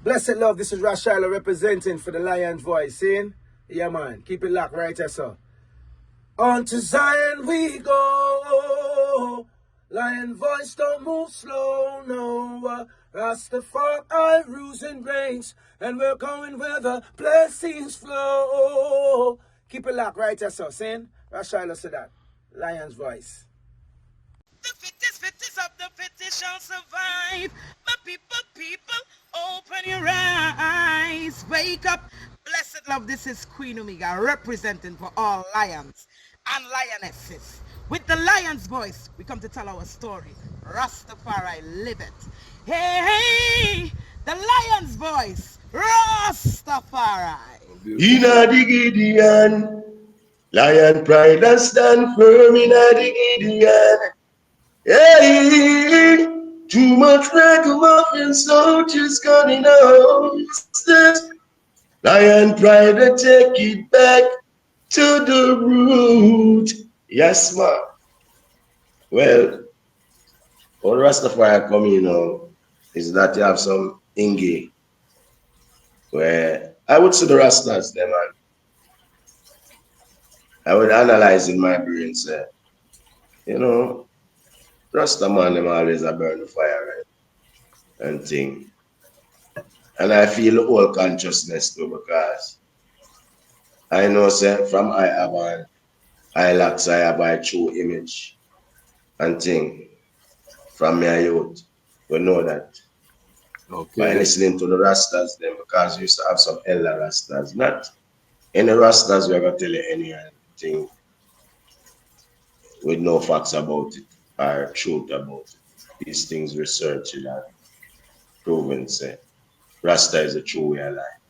Blessed love, this is Ras Tafari representing for the Lion Voice. Seeing? Yeah, man. Keep it locked right there, sir. On to Zion we go. Lion Voice don't move slow, no. Ras Tafari rules and reigns, and we're going where the blessings flow. Keep it locked right there, sir. Seeing? Ras Tafari said that. Lion's Voice. The fittest of the fittest shall survive. My people, open your eyes. Wake up. Blessed love, this is Queen Omega representing for all lions and lionesses. With the lion's voice, we come to tell our story. Rastafari live it. Hey, the lion's voice. Rastafari. Inna the Gideon, lion pride and stand firm inna the Gideon. Hey, too much ragamuffin soldiers gone in our houses. Lion pride to take it back to the root. Yes, man. Well, all Rastafari coming now is that you have some Inge where I would see the Rastas them and I would analyze in my brain, say, you know, Rasta man them always a burn the fire, right? And thing. And I feel the whole consciousness too, because I know, say, from I have an I lacks, I have a true image and thing from my youth. We know that. Okay. By listening to the Rastas them, because we used to have some elder Rastas. Not any Rastas we're gonna tell you anything with no facts about it or truth about it. These things researched and proven say Rasta is a true way of life.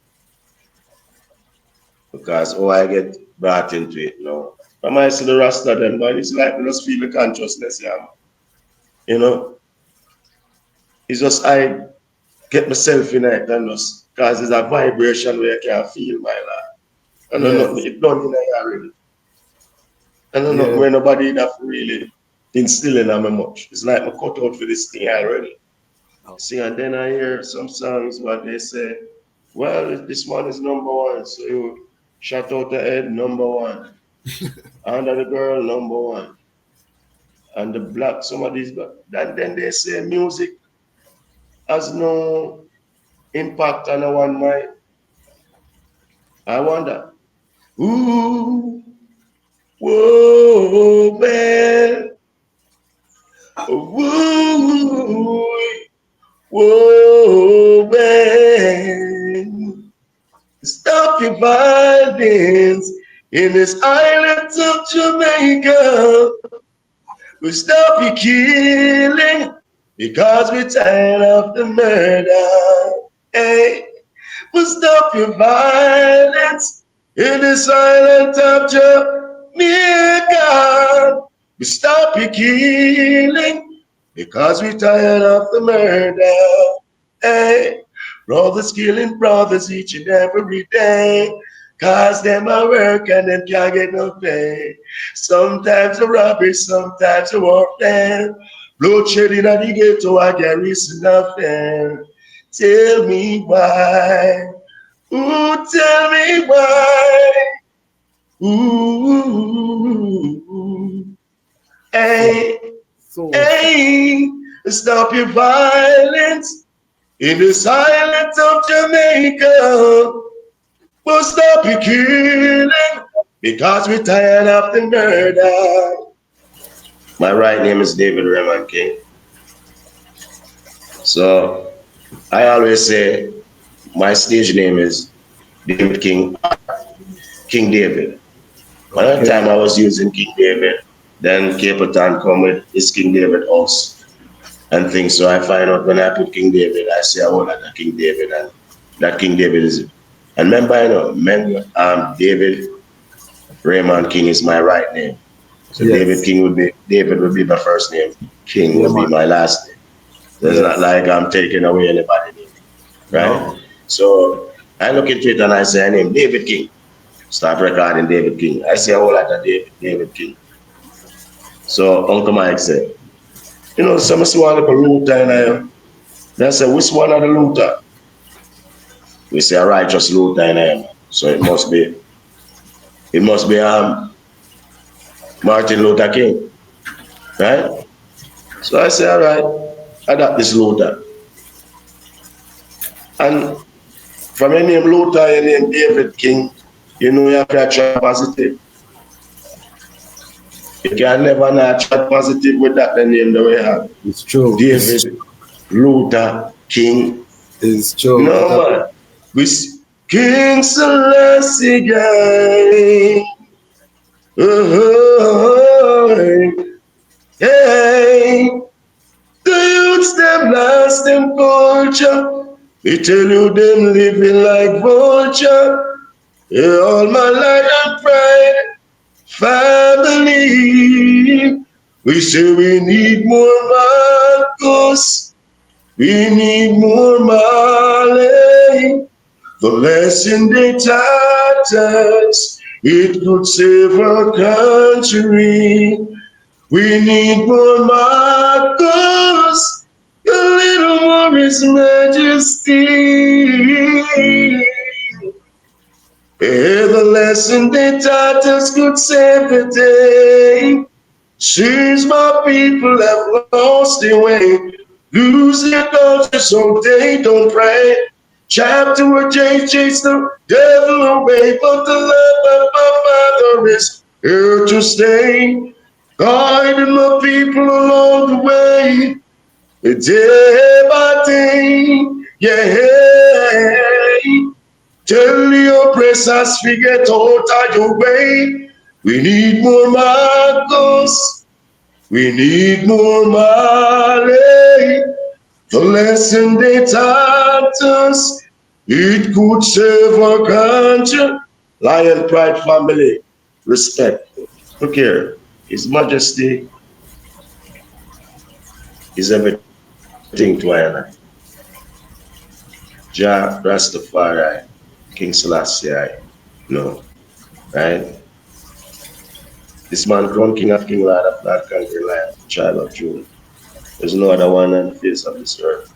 Because I get brought into it now. When I see the Rasta them, but it's like I just feel the consciousness, yeah. You know? It's just I get myself in it and just because it's a vibration where I can feel my life. I don't know, it done in there already. I don't know where nobody that really instilling on me much. It's like I cut out for this thing already. See, and then I hear some songs where they say, well, this one is number one, so you shut out the head, number one. Under the girl, number one. And the black, some of these, and then they say music has no impact on one mind. I wonder, ooh, whoa, man, woo, whoa, man, stop your violence in this island of Jamaica. We stop your killing because we're tired of the murder. Hey, we stop your violence in this island of Jamaica. We stop your killing because we're tired of the murder. Hey, brothers killing brothers each and every day. Cause them a work and them can't get no pay. Sometimes a robbery, sometimes a warfare. Bloodshed in the ghetto, I get reason nothing. Tell me why. Ooh, tell me why. Ooh, hey, hey, stop your violence in the silence of Jamaica. We'll stop your killing because we're tired of the murder. My right name is David Raymond King. So I always say my stage name is David King, King David. Another time I was using King David, then Capleton come with his King David House and things. So I find out when I put King David, I say I want that King David, and that King David is it. And remember, David Raymond King is my right name. So David would be my first name. King would be my last name. So it's not like I'm taking away anybody's name. Right? No. So I look into it and I say, I name David King. Start recording David King. I say a whole lot of David King. So Uncle Mike said, you know, some see one little looter and I said, which one of the looter? We say a righteous Luther in him. So it must be Martin Luther King, right? So I say, all right, adapt this Luther. And from your name Luther, your name David King, you know you have to try positive. You can never not try positive with that the name that we have. It's true. David Luther King. It's true. No man. We King Selassie guy. Oh, hey. The youths them lost them culture. We tell you them living like vulture. Yeah, all my life and pride, family. We say we need more Marcos. We need more Marley. The lesson they taught us, it could save our country. We need more Marcos, a little more His Majesty. The lesson they taught us could save the day. Since my people have lost their way, lose their culture so they don't pray. Chapter or chase the devil away, but the love of my Father is here to stay. Guiding my people along the way, day by day, yeah. Tell the oppressors forget out of your way. We need more Marcos. We need more Marley. The lesson they taught us, it could save our country. Lion Pride family, respect. Look here, His Majesty is everything to I and I. Jah Ras Tafari, King Selassie, no, right? This man crowned King of King, Lord of Lord, conquering Lion, Child of June. There's no other one on the face of this earth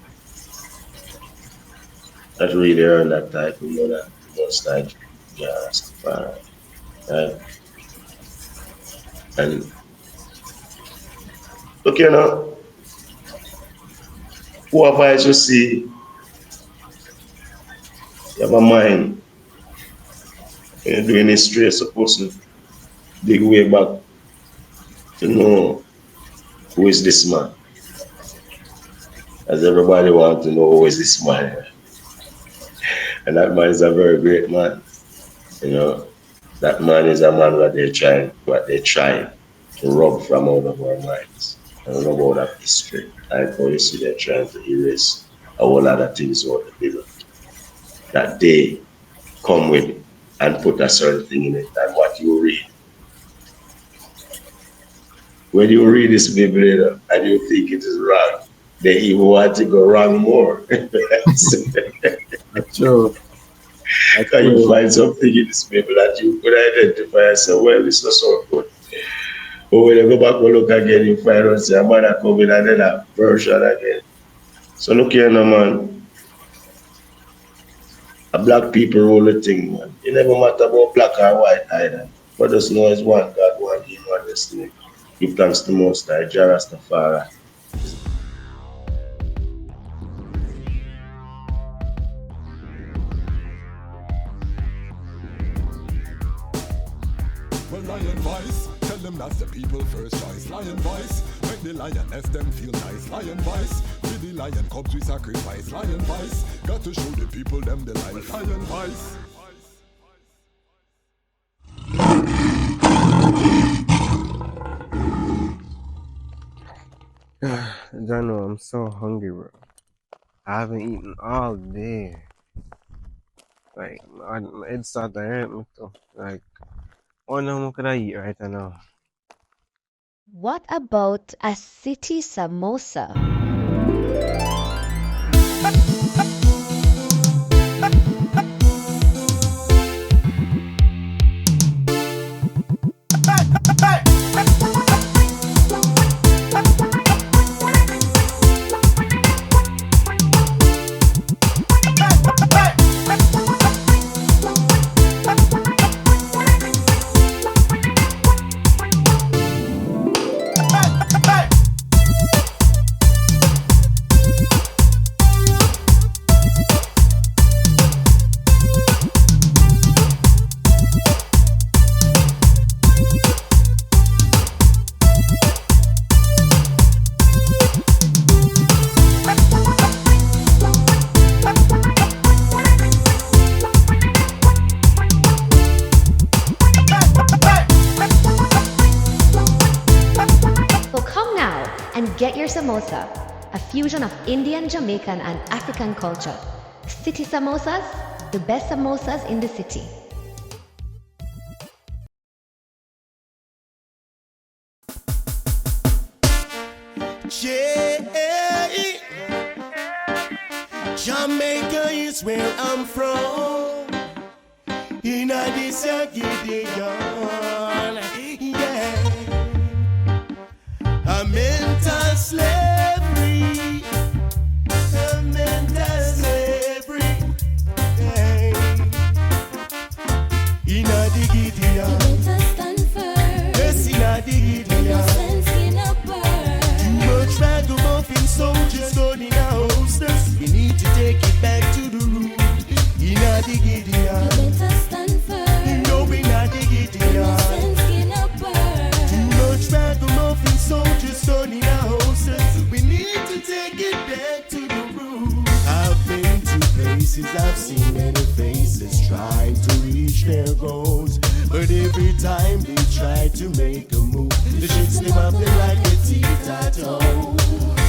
that really earned that title, you know that most like Jah Ras Tafari, right? And look, you know, whoever I just see, you have a mind, you're doing history, you're supposed to dig way back to know who is this man. As everybody wants to know who is this man. And that man is a very great man. You know, that man is a man that they're trying to rub from out of our minds. I don't know about that history. Like how you see they're trying to erase a whole lot of things out the Bible that they come with and put a certain thing in it and what you read. When you read this Bible and you think it is wrong, they even want to go wrong more. That's true. Can you find something in this Bible that you could identify and say, well, it's not so good. But when you go back and look again, you find out say, a man are coming and then a version again. So look here now, man. A black people rule the thing, man. It never matter about black or white either. But just know it's one God, one King, one destiny. Give thanks to Most High, Jah Ras Tafari. Well, Lion Voice, tell them that's the people first choice. Lion Voice, make the lioness them feel nice. Lion Voice, with the lion cubs we sacrifice. Lion Voice, got to show the people them the life. Lion Voice. Jano, I'm so hungry, bro. I haven't eaten all day. Like, my head started to hurt me too. Like, what more could I eat right now? What about a city samosa? here samosa, a fusion of Indian, Jamaican, and African culture. City samosas, the best samosas in the city. Jamaica is where I'm from. In this Gideon, yeah. A mental slavery, a mental slavery, yeah. In the Gideon, yes, in the Gideon. Too much ragamuffin soldiers going in our hostess. We need to take it back to the root. In the Gideon, you know we not the Gideon. Too much ragamuffin soldiers going in our hostess. We need to take it back to the root. I've been to places, I've seen many faces trying to reach their goals. But every time they try to make a move, the shit them up there like a tic-tac-toe.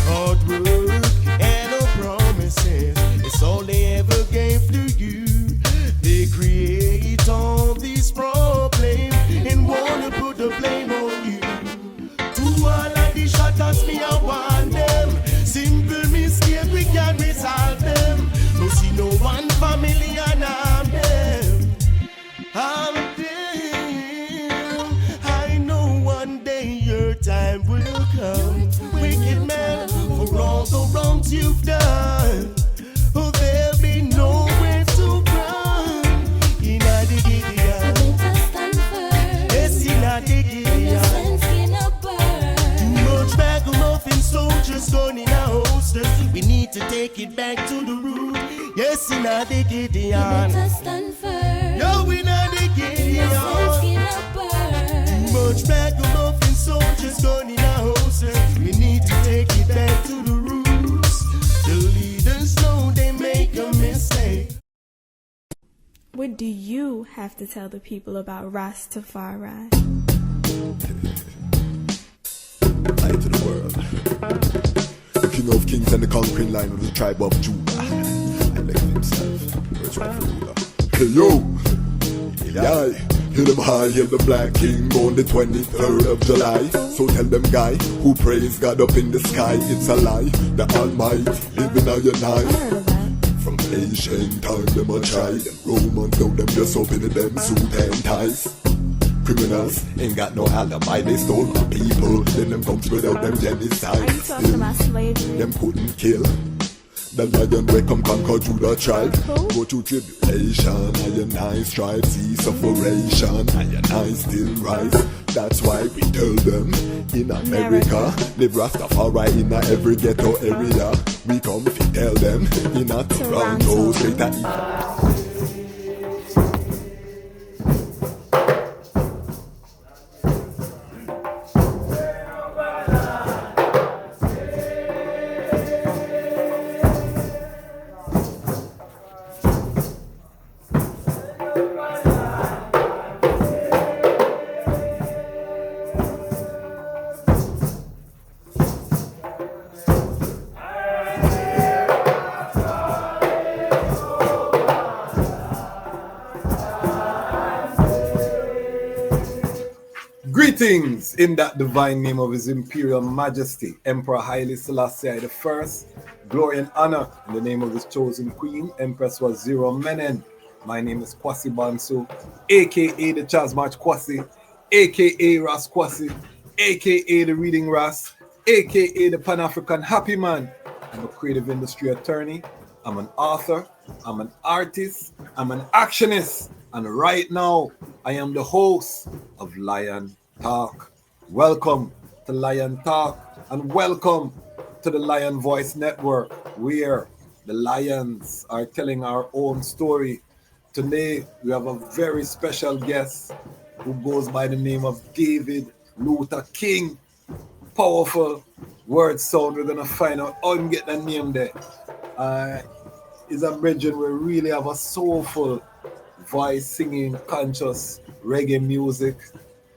Hard work and no promises, it's all they ever gave to you. They create all these problems and wanna put the blame on you. To all of the shatters, me I want them. Simple mistake, we can resolve them. No see no one family and I'm them. I'm them. I know one day your time will come. Wicked man, for all the wrongs you've done, oh, there'll be nowhere to run. In a Gideon, yes, in a Gideon. Too much ragamuffin soldiers going in our hostess. We need to take it back to the root. Yes, in a Gideon. Yo, in a Gideon. Too much ragamuffin soldiers going in our hostess. We need to take it back to the roots. The leaders know they make a mistake. What do you have to tell the people about Ras Tafari? Light to the world. The king of kings and the conquering line of the tribe of Judah. I left himself. Where's my ruler? Hey yo! Yeah. Hear them high, hear the black king on the 23rd of July. So tell them guy who praise God up in the sky, it's a lie. The Almighty living on your night. From ancient time them a try. Them Romans know them just open them suit and ties. Criminals ain't got no alibi, they stole my people. Then them come without them genocide. Are you talking about slavery? Them couldn't kill the lion will come conquer Judah tribe. Go through tribulation, and I strive, see sufferation, and I still rise. That's why we tell them in America, live Ras Tafari in every ghetto area. We come to tell them in a Toronto, straight at Greetings in that divine name of His Imperial Majesty, Emperor Haile Selassie I. Glory and honor in the name of His chosen Queen, Empress Waziri Menen. My name is Kwasi Bansu, aka the Chasmarch Kwasi, aka Ras Kwasi, aka the Reading Ras, aka the Pan-African Happy Man. I'm a creative industry attorney, I'm an author, I'm an artist, I'm an actionist, and right now I am the host of Lion Talk. Welcome to Lion Talk and welcome to the Lion Voice Network, where the lions are telling our own story. Today we have a very special guest who goes by the name of David Luther King. Powerful word sound. We're gonna find out how you get that name there. Is a brethren we really have a soulful voice, singing conscious reggae music.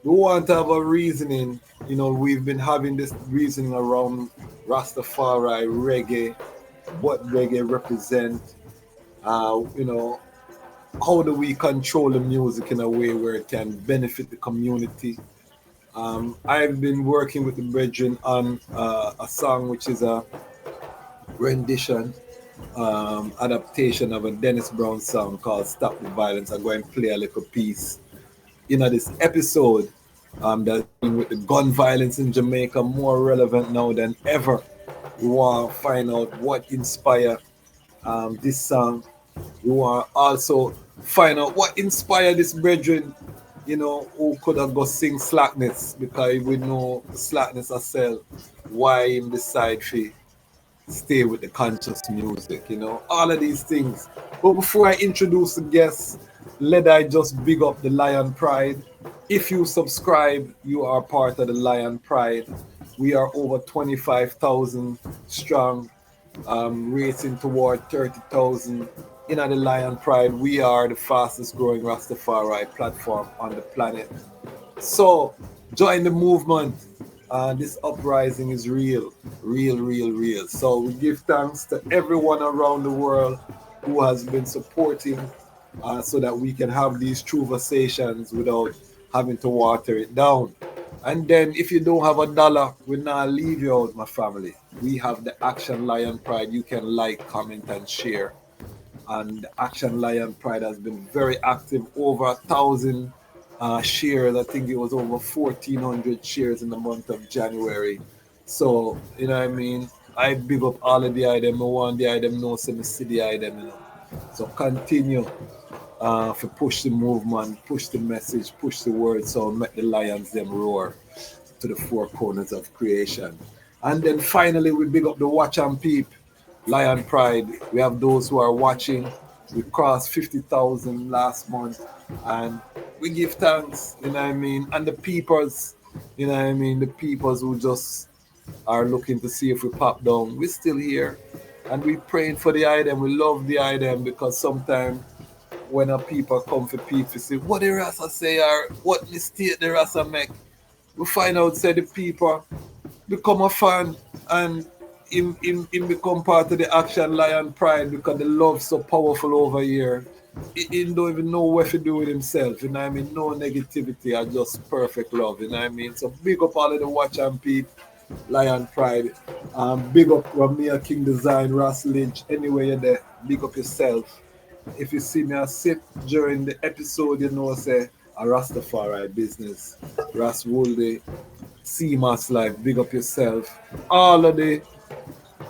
We want to have a reasoning. You know, we've been having this reasoning around Rastafari reggae, what reggae represent, you know, how do we control the music in a way where it can benefit the community. I've been working with the brethren on a song which is a rendition, adaptation of a Dennis Brown song called Stop the Violence. I'm going to play a little piece in this episode that's dealing with the gun violence in Jamaica, more relevant now than ever. We want to find out what inspired this song. We want to also find out what inspired this brethren, you know, who could have go sing Slackness, because we know Slackness herself, why him decide to stay with the conscious music, you know, all of these things. But before I introduce the guests, let I just big up the Lion Pride. If you subscribe, you are part of the Lion Pride. We are over 25,000 strong, racing toward 30,000. In the Lion Pride, we are the fastest growing Rastafari platform on the planet. So join the movement. This uprising is real, real, real, real. So we give thanks to everyone around the world who has been supporting, so that we can have these true conversations without having to water it down. And then if you don't have a dollar, we'll not leave you out, my family. We have the Action Lion Pride. You can like, comment, and share. And the Action Lion Pride has been very active, over 1,000 shares. I think it was over 1,400 shares in the month of January. So, you know what I mean? I big up all of the item. I want the item, no send me see the item, you know. So continue for push the movement, push the message, push the word, so make the lions them roar to the four corners of creation. And then finally, we big up the watch and peep, Lion Pride. We have those who are watching. We crossed 50,000 last month, and we give thanks, you know what I mean? And the peepers, you know what I mean? The peepers who just are looking to see if we pop down. We're still here, and we praying for the item. We love the item, because sometimes when a people come for people say what the Rasta say or what mistake the Rasta make, we find out say the people become a fan, and him become part of the Action Lion Pride, because the love so powerful over here. He don't even know what to do with himself, you know what I mean? No negativity, or just perfect love, you know what I mean? So big up all of the watch and peep, Lion Pride. Big up Ramia King Design, Ross Lynch, anywhere you're there, big up yourself. If you see me a sip during the episode, you know, say a Rastafari business, Ras Woolde, CMAS Life, big up yourself. All of the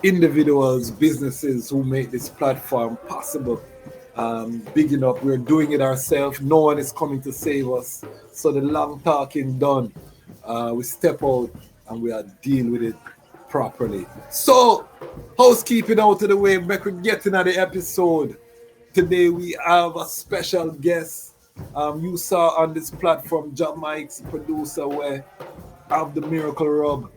individuals, businesses who make this platform possible. Bigging up, we're doing it ourselves. No one is coming to save us. So the long talking done. We step out and we are dealing with it properly. So, housekeeping out of the way, back we get into the episode. Today we have a special guest. You saw on this platform, John Mike's producer, where have the Miracle Rub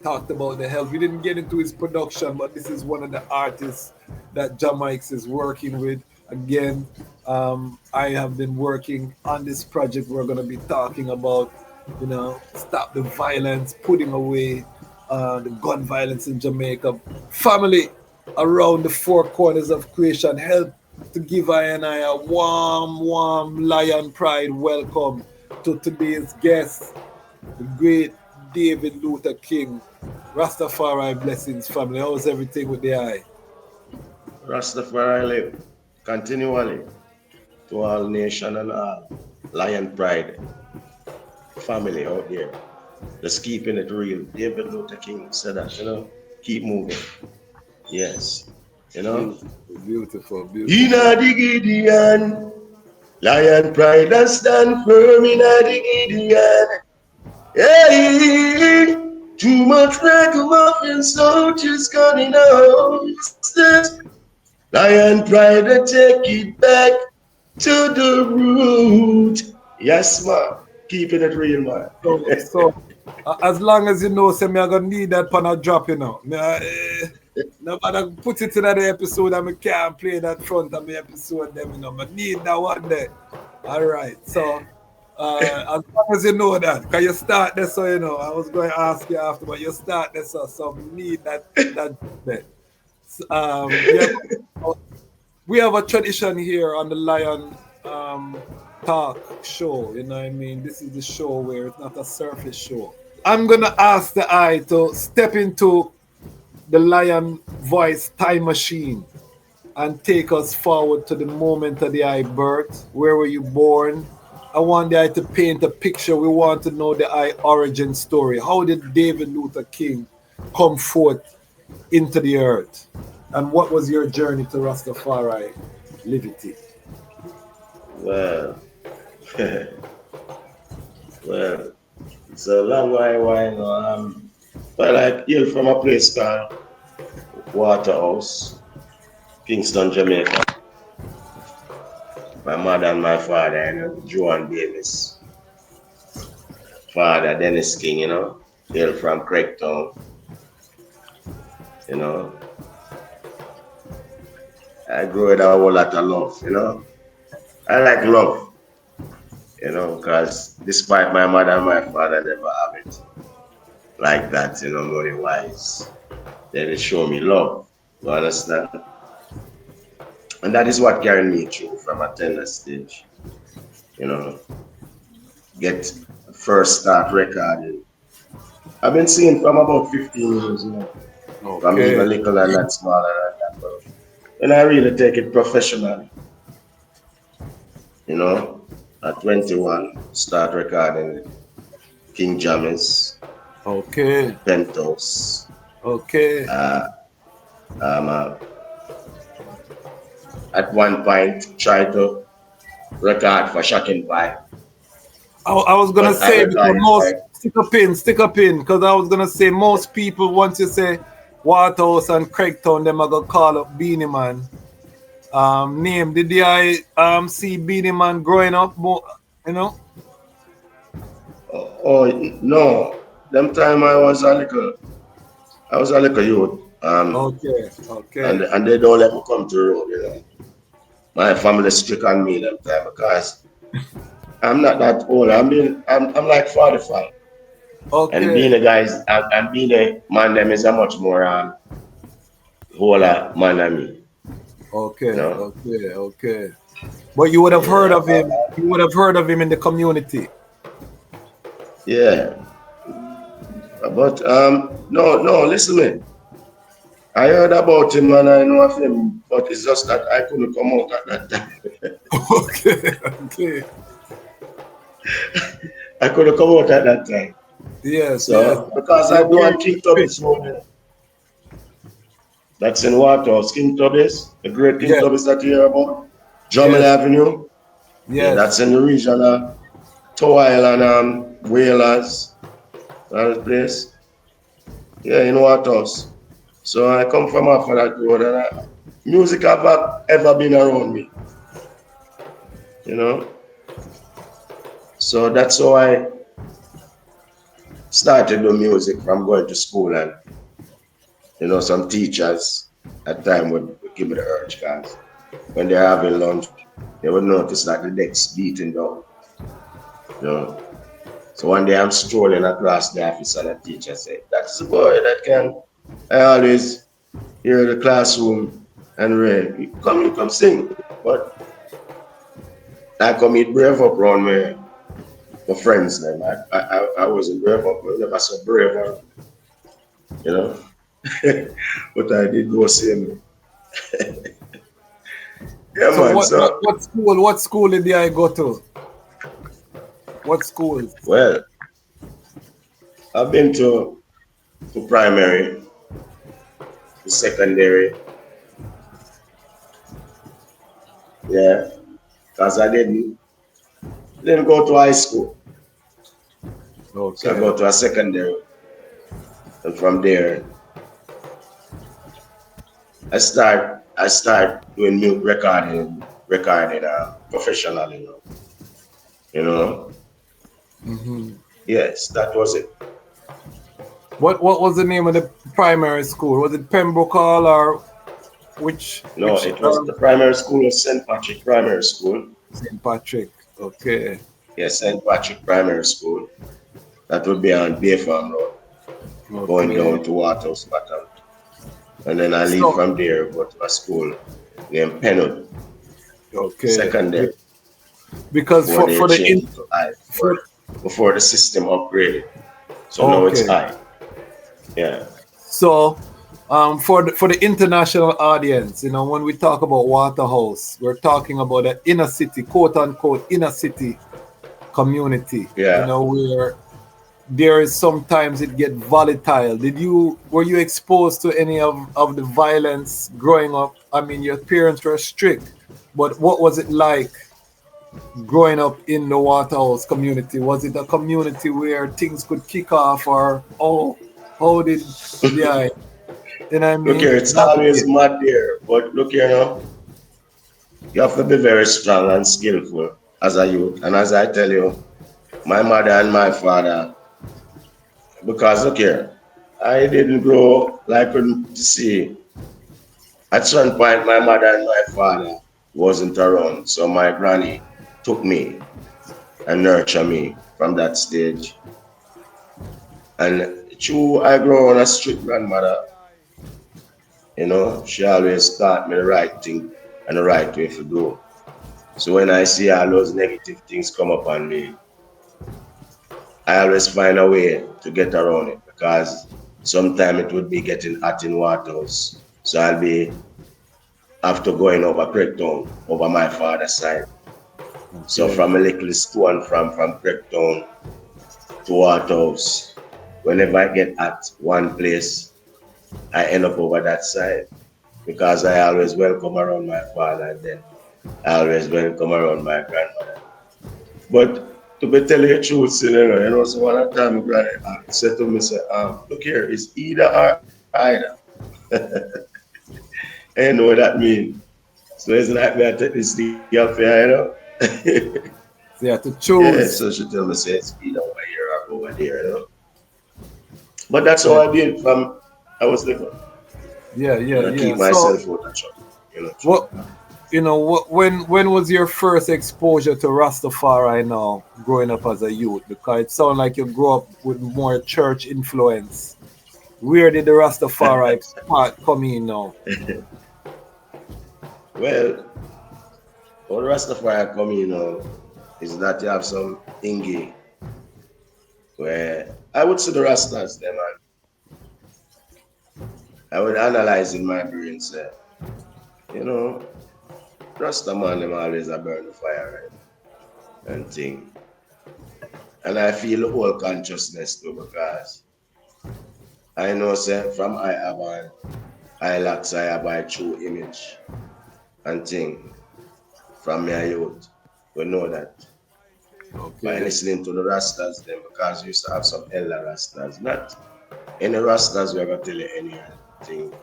talked about the health. We didn't get into his production, but this is one of the artists that John Mike's is working with. Again, I have been working on this project. We're going to be talking about, you know, stop the violence, putting away the gun violence in Jamaica. Family around the four corners of creation, help to give I and I a warm Lion Pride welcome to today's guest, the great David Luther King. Rastafari blessings, family. How's everything with the eye? Rastafari live continually to all nation and all Lion Pride family out there. Just keeping it real. David Luther King said that, you know, keep moving. Yes. You know? Beautiful, beautiful. Inna the Gideon, Lion Pride and stand firm inna the Gideon. Hey, too much ragamuffin soldiers gone in our houses. Lion Pride to take it back to the root. Yes, man. Keeping it real, man. So as long as you know, say me I gonna need that pan a drop, you know. Nobody put it in the episode and I can't play that front of the episode them, you know. I need that one there. All right. So As long as you know that, because you start this, so you know. I was going to ask you after, but you start this, so need that. Yeah, we have a tradition here on the Lion Talk show. You know what I mean? This is the show where it's not a surface show. I'm gonna ask the eye to step into the Lion Voice time machine and take us forward to the moment of the eye birth. Where were you born? I want the eye to paint a picture. We want to know the eye origin story. How did David Luther King come forth into the earth? And what was your journey to Rastafari liberty? Well, well, it's a long while, you know. Well, I hail from a place called Waterhouse, Kingston, Jamaica. My mother and my father, you know, Joan Davis. Father, Dennis King, you know, hail from Craigtown, you know. I grew with a whole lot of love, you know. I like love, you know, because despite my mother and my father never have it like that, you know, money wise. They show me love, you understand? And that is what carried me through from a tender stage, you know. Get first start recording. I've been singing from about 15 years, you know. From even little and not smaller than that. But when I really take it professionally, you know, at 21, start recording King Jammers, Penthouse. At one point, try to record for Shocking Pie. I was gonna say because most stick up in, because I was gonna say most people once you say Waterhouse and Craigtown, them are gonna call up Beanie Man. Name. Did I see Beanie Man growing up more, you know? Oh no. Them time I was a little youth. And they don't let me come to the road, you know. My family strict on me them time because I'm not that old. I'm like 45. And being a guys and being a man them is a much more older man than me. You know? But you would have heard of him. You would have heard of him in the community. Yeah. But no, listen to me. I heard about him and I know of him, but it's just that I couldn't come out at that time. Okay. I couldn't come out at that time. Yes. Because I do on King Tubby's road. That's in Waterhouse. King Tubby's, the great King Tubby's that you hear about. Drummond Avenue. Yeah, that's in the region of Tower Island, Whalers, that place. Yeah, in Waterhouse. So I come from after that road and music have ever been around me. You know? So that's how I started doing music from going to school, and you know, some teachers at time would give me the urge because when they're having lunch, they would notice that the deck's beating down. You know. So one day I'm strolling across the office and the teacher said, "That's the boy that can." I always hear the classroom and rain. Come sing. But I come eat brave up around my friends then. I wasn't brave up, I never so brave up, you know. But I did go see him. Yeah, so man. What school did I go to? What school? Well, I've been to primary, to secondary. Yeah, because I didn't go to high school. So I go to a secondary. And from there, I start doing new recording professionally, you know. Yes, that was it. What was the name of the primary school? Was it Pembroke Hall or which? No, it was the primary school of St. Patrick Primary School. St. Patrick, okay. Yes, St. Patrick Primary School. That would be on Bay Farm Road, going Okay. down to Waterhouse Bottom. And then I leave So from there, go to a school named Penwood okay. Secondary Because before for they the changed it to I, for before the system upgraded. So now it's okay. I. Yeah. So, for the international audience, when we talk about Waterhouse, we're talking about the inner city, quote unquote, inner city community. Yeah. Where there is sometimes it get volatile. Were you exposed to any of the violence growing up? I mean, your parents were strict, but what was it like growing up in the Waterhouse community? Was it a community where things could kick off, or how did yeah, you know what I Look here, mean? it's always Navigate. mad there. But look here now, you have to be very strong and skillful as a youth. And as I tell you, my mother and my father, because look here, I didn't grow like to see. At some point, my mother and my father wasn't around. So my granny took me and nurtured me from that stage. And true, I grew on a strict grandmother. She always taught me the right thing and the right way to do. So when I see all those negative things come upon me, I always find a way to get around it because sometimes it would be getting hot in Waterhouse. So I'll be after going over Craigtown, over my father's side. So Okay. from a little stone from Craigtown to Waterhouse, whenever I get at one place, I end up over that side because I always welcome around my father and then I always welcome around my grandmother. But to be telling you the truth, so one time my granny said to me, look here, it's either or either. And you know what that means. So it's like me I take this thing up here. So you have to Yeah, choose. so she tell me say it's either over here or over there. But that's how Yeah, I did from I was little. yeah, yeah, Keep yeah. So myself out of trouble. Through what that. when was your first exposure to Rastafari now, growing up as a youth? Because it sounds like you grew up with more church influence. Where did the Rastafari part come in now? Well, all the rest of where I come is that you have some thingy where I would see the Rastas them and I would analyze in my brain say, you know, Rasta man them always a burn the fire and thing. And I feel the whole consciousness too because I know say from I have an I lacks I have a true image and thing from my youth. We know that by Okay. listening to the Rastas them because we used to have some elder Rastas. Not any Rastas we ever tell you anything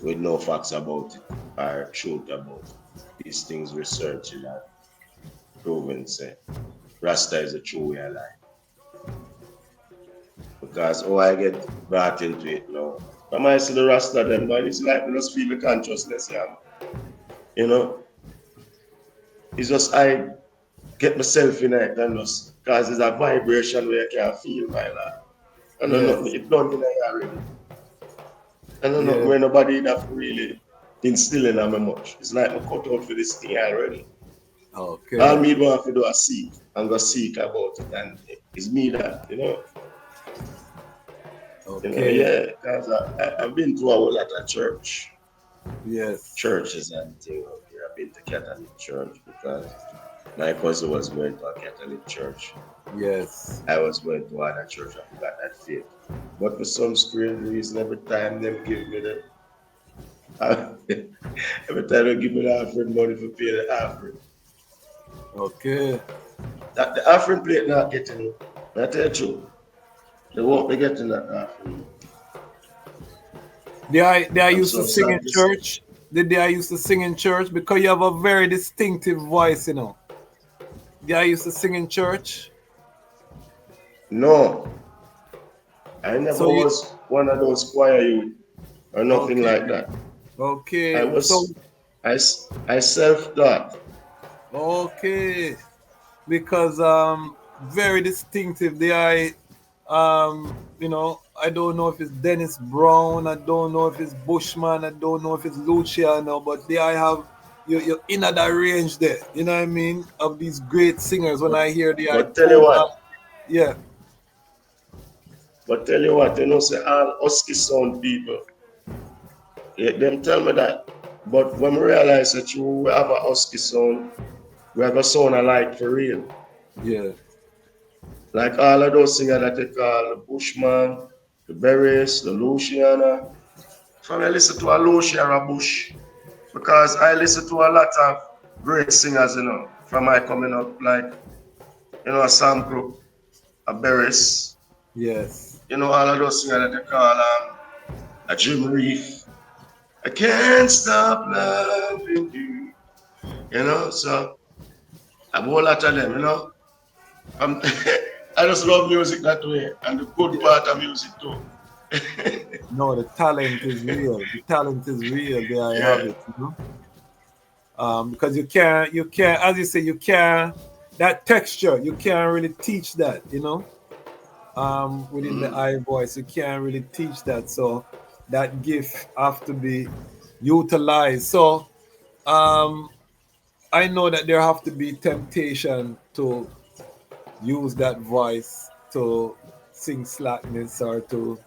with no facts about it or truth about it. These things researched and proven say Rasta is a true way of life. Because I get brought into it now. When I see the Rasta them, man, it's like we just feel the consciousness, yeah. You know, it's just I get myself in it and just because it's a vibration where I can feel my life. And I know Yes. it done in there already. And I know Yeah. where nobody that really instilling on me much. It's like I cut out for this thing already. All Okay. me want to do is seek and go seek about it. And it's me that. Okay. Yeah, because I've been to a whole lot of Yes. churches and things out here. I've been to Catholic church because my cousin was going to a Catholic church. Yes. I was going to other church and got that faith. But for some strange reason, every time they give me every time they give me the offering money for pay the offering, Okay. that the offering plate not getting it. I tell you the truth, they won't be getting that offering. They are I'm used to so sing in sad to say. church. They are used to sing in church because you have a very distinctive voice. They are used to sing in church. No, I never So you was one of those choir youth or nothing okay. like that. I Okay. So was, I self-taught. okay. because very distinctive. They are I don't know if it's Dennis Brown, I don't know if it's Bushman, I don't know if it's Luciano, but they I have you're in that range there. You know what I mean? Of these great singers. When But I hear the I but tell you quote, what, yeah, but tell you what, you know, say all husky sound people, them tell me that. But when we realize that you have a husky sound, we have a sound alike for real. yeah, Like all of those singers that they call the Bushman, the Berries, the Luciana. From I listen to a Luciana Bush because I listen to a lot of great singers, you know, from my coming up, like, you know, a Sample, a Berries, yes, you know, all of those singers that they call a Jim Reef. I can't stop loving you, you know, so a whole lot of them, you know. I'm, I just love music that way and the good part of music too. no, the talent is real. The talent is real. There I have Yeah. it. Because you can't, as you say, you can't that texture. You can't really teach that. Within the I voice, you can't really teach that. So that gift have to be utilized. So I know that there have to be temptation to use that voice to sing slackness or to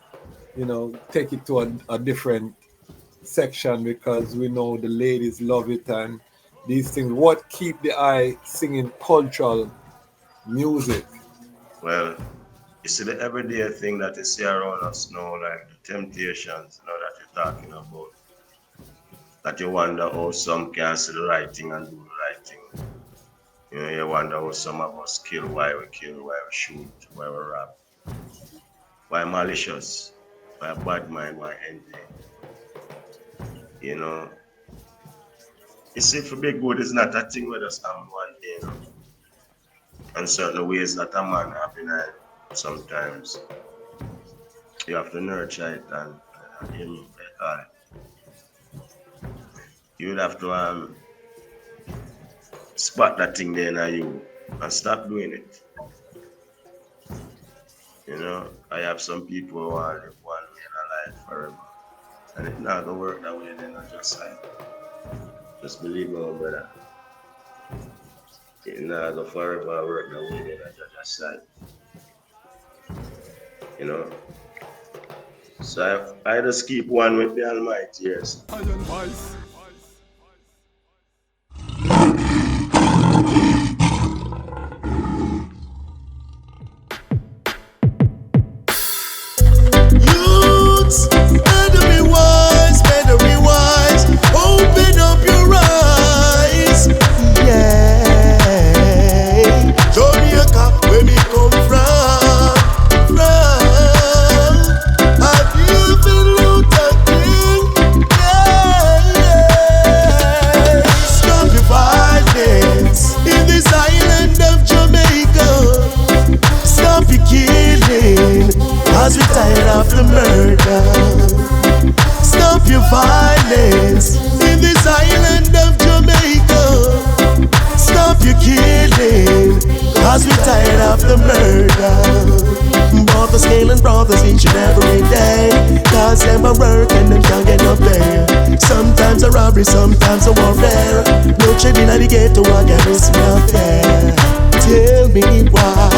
take it to a different section because we know the ladies love it and these things. What keep the eye singing cultural music? Well, you see the everyday thing that you see around us now, like the temptations, that you're talking about, that you wonder how some can see the right thing and do the right thing. You wonder how some of us kill, why we shoot, why we rap, why malicious, why bad mind, why envy. You know, you see, for big good is not a thing with us happen one day, And certain ways that a man happen, sometimes you have to nurture it and you would have to spot that thing there in you and stop doing it. I have some people who want to live one way in a life forever. And it's not gonna work that way, then I just believe me, brother. It's not gonna forever work that way, then I just say. So I just keep one with the Almighty, yes. Iron Vice. Youths, better be wise, open up your eyes. Yeah, Jamaica, where me come from. Have you been Luther King? Yeah. Stop your violence in this island of Jamaica. Stop your killing, cause we're tired of the murder. Stop your violence in this island of Jamaica. Stop your killing, cause we're tired of the murder. Brothers killing brothers each and every day, cause them a work and them can't get no pay. Sometimes a robbery, sometimes a warfare. No trading at the ghetto, I get this out there. Tell me why